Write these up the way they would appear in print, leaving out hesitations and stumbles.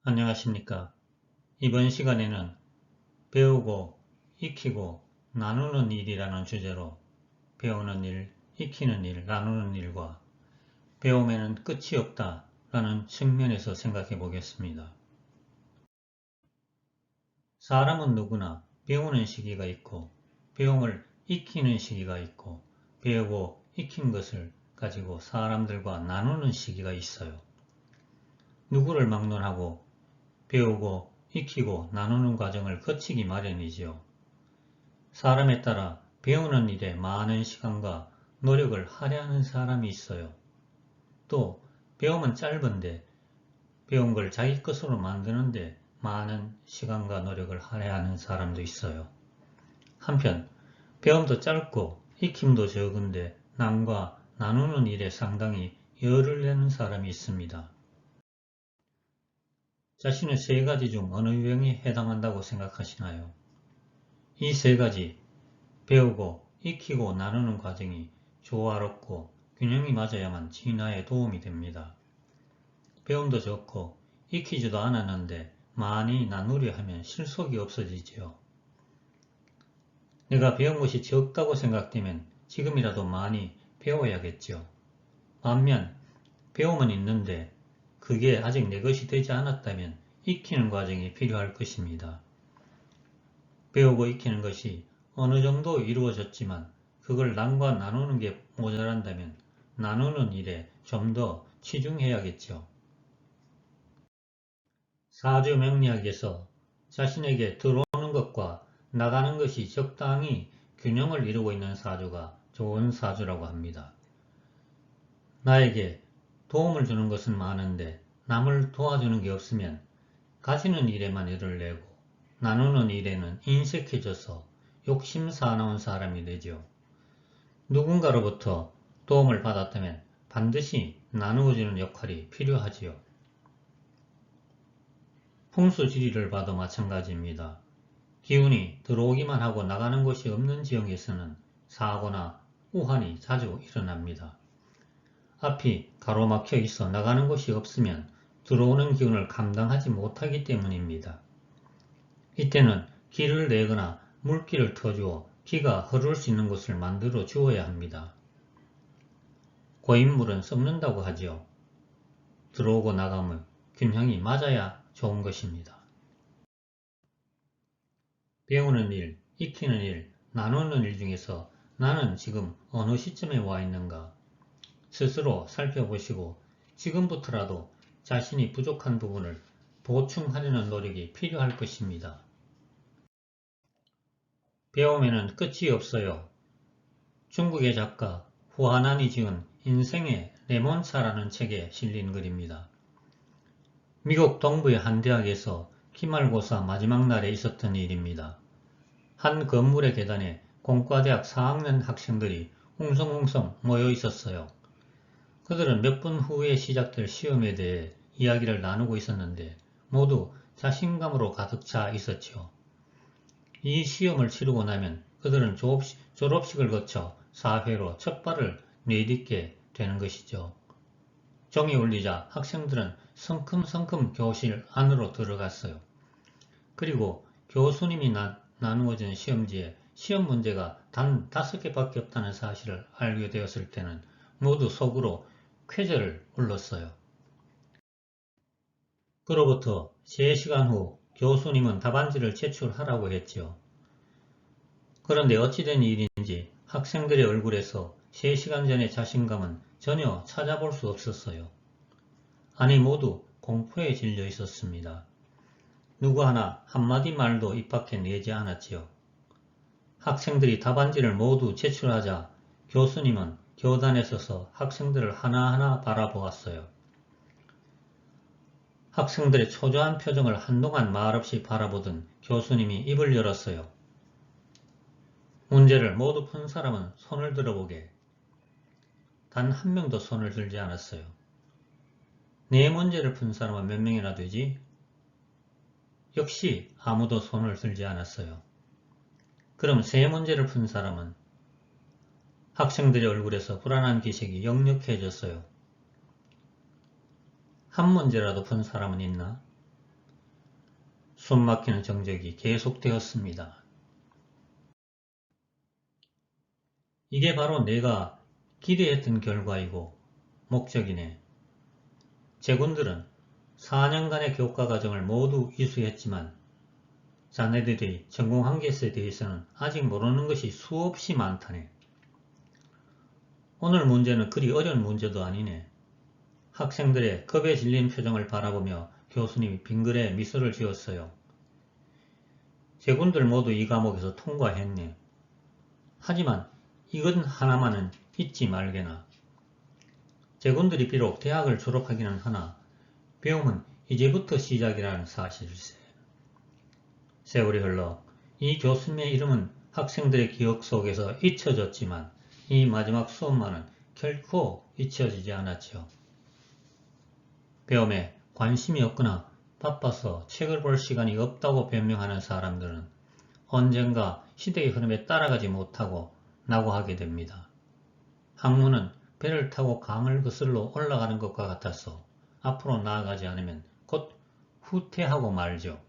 안녕하십니까. 이번 시간에는 배우고, 익히고, 나누는 일이라는 주제로 배우는 일, 익히는 일, 나누는 일과 배움에는 끝이 없다 라는 측면에서 생각해 보겠습니다. 사람은 누구나 배우는 시기가 있고 배움을 익히는 시기가 있고 배우고 익힌 것을 가지고 사람들과 나누는 시기가 있어요. 누구를 막론하고 배우고 익히고 나누는 과정을 거치기 마련이지요. 사람에 따라 배우는 일에 많은 시간과 노력을 할애하는 사람이 있어요. 또 배움은 짧은데 배운 걸 자기 것으로 만드는데 많은 시간과 노력을 할애하는 사람도 있어요. 한편 배움도 짧고 익힘도 적은데 남과 나누는 일에 상당히 열을 내는 사람이 있습니다. 자신은 세 가지 중 어느 유형에 해당한다고 생각하시나요? 이 세 가지, 배우고, 익히고, 나누는 과정이 조화롭고 균형이 맞아야만 진화에 도움이 됩니다. 배움도 적고 익히지도 않았는데 많이 나누려 하면 실속이 없어지지요. 내가 배운 것이 적다고 생각되면 지금이라도 많이 배워야겠죠. 반면 배움은 있는데 그게 아직 내 것이 되지 않았다면 익히는 과정이 필요할 것입니다. 배우고 익히는 것이 어느 정도 이루어졌지만 그걸 남과 나누는 게 모자란다면 나누는 일에 좀 더 치중해야겠죠. 사주 명리학에서 자신에게 들어오는 것과 나가는 것이 적당히 균형을 이루고 있는 사주가 좋은 사주라고 합니다. 나에게 도움을 주는 것은 많은데 남을 도와주는 게 없으면 가지는 일에만 열을 내고 나누는 일에는 인색해져서 욕심 사나운 사람이 되죠. 누군가로부터 도움을 받았다면 반드시 나누어주는 역할이 필요하지요. 풍수지리를 봐도 마찬가지입니다. 기운이 들어오기만 하고 나가는 곳이 없는 지역에서는 사고나 우환이 자주 일어납니다. 앞이 가로막혀 있어 나가는 곳이 없으면 들어오는 기운을 감당하지 못하기 때문입니다. 이때는 길을 내거나 물길을 터주어 기가 흐를 수 있는 곳을 만들어 주어야 합니다. 고인물은 썩는다고 하지요. 들어오고 나감의 균형이 맞아야 좋은 것입니다. 배우는 일, 익히는 일, 나누는 일 중에서 나는 지금 어느 시점에 와 있는가 스스로 살펴보시고 지금부터라도 자신이 부족한 부분을 보충하려는 노력이 필요할 것입니다. 배움에는 끝이 없어요. 중국의 작가 후아난이 지은 인생의 레몬차라는 책에 실린 글입니다. 미국 동부의 한 대학에서 기말고사 마지막 날에 있었던 일입니다. 한 건물의 계단에 공과대학 4학년 학생들이 웅성웅성 모여 있었어요. 그들은 몇 분 후에 시작될 시험에 대해 이야기를 나누고 있었는데 모두 자신감으로 가득 차 있었죠. 이 시험을 치르고 나면 그들은 졸업식을 거쳐 사회로 첫 발을 내딛게 되는 것이죠. 종이 울리자 학생들은 성큼성큼 교실 안으로 들어갔어요. 그리고 교수님이 나누어진 시험지에 시험 문제가 단 5개밖에 없다는 사실을 알게 되었을 때는 모두 속으로 쾌재를 울렀어요. 그로부터 3시간 후 교수님은 답안지를 제출하라고 했지요. 그런데 어찌된 일인지 학생들의 얼굴에서 3시간 전의 자신감은 전혀 찾아볼 수 없었어요. 아니 모두 공포에 질려 있었습니다. 누구 하나 한마디 말도 입 밖에 내지 않았지요. 학생들이 답안지를 모두 제출하자 교수님은 교단에 서서 학생들을 하나하나 바라보았어요. 학생들의 초조한 표정을 한동안 말없이 바라보던 교수님이 입을 열었어요. 문제를 모두 푼 사람은 손을 들어보게. 단 한 명도 손을 들지 않았어요. 네 문제를 푼 사람은 몇 명이나 되지? 역시 아무도 손을 들지 않았어요. 그럼 3문제를 푼 사람은? 학생들의 얼굴에서 불안한 기색이 역력해졌어요. 한 문제라도 푼 사람은 있나? 숨막히는 정적이 계속되었습니다. 이게 바로 내가 기대했던 결과이고 목적이네. 제군들은 4년간의 교과 과정을 모두 이수했지만 자네들이 전공한 것에 대해서는 아직 모르는 것이 수없이 많다네. 오늘 문제는 그리 어려운 문제도 아니네. 학생들의 겁에 질린 표정을 바라보며 교수님이 빙그레 미소를 지었어요. 제군들 모두 이 과목에서 통과했네. 하지만 이것 하나만은 잊지 말게나. 제군들이 비록 대학을 졸업하기는 하나 배움은 이제부터 시작이라는 사실일세. 세월이 흘러 이 교수님의 이름은 학생들의 기억 속에서 잊혀졌지만 이 마지막 수업만은 결코 잊혀지지 않았지요. 배움에 관심이 없거나 바빠서 책을 볼 시간이 없다고 변명하는 사람들은 언젠가 시대의 흐름에 따라가지 못하고 낙오하게 됩니다. 학문은 배를 타고 강을 거슬러 올라가는 것과 같아서 앞으로 나아가지 않으면 곧 후퇴하고 말죠.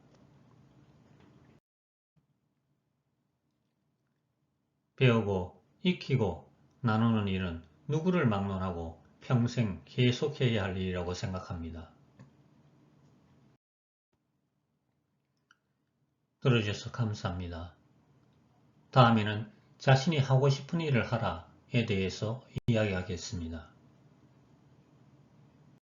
배우고 익히고 나누는 일은 누구를 막론하고 평생 계속해야 할 일이라고 생각합니다. 들어주셔서 감사합니다. 다음에는 자신이 하고 싶은 일을 하라에 대해서 이야기하겠습니다.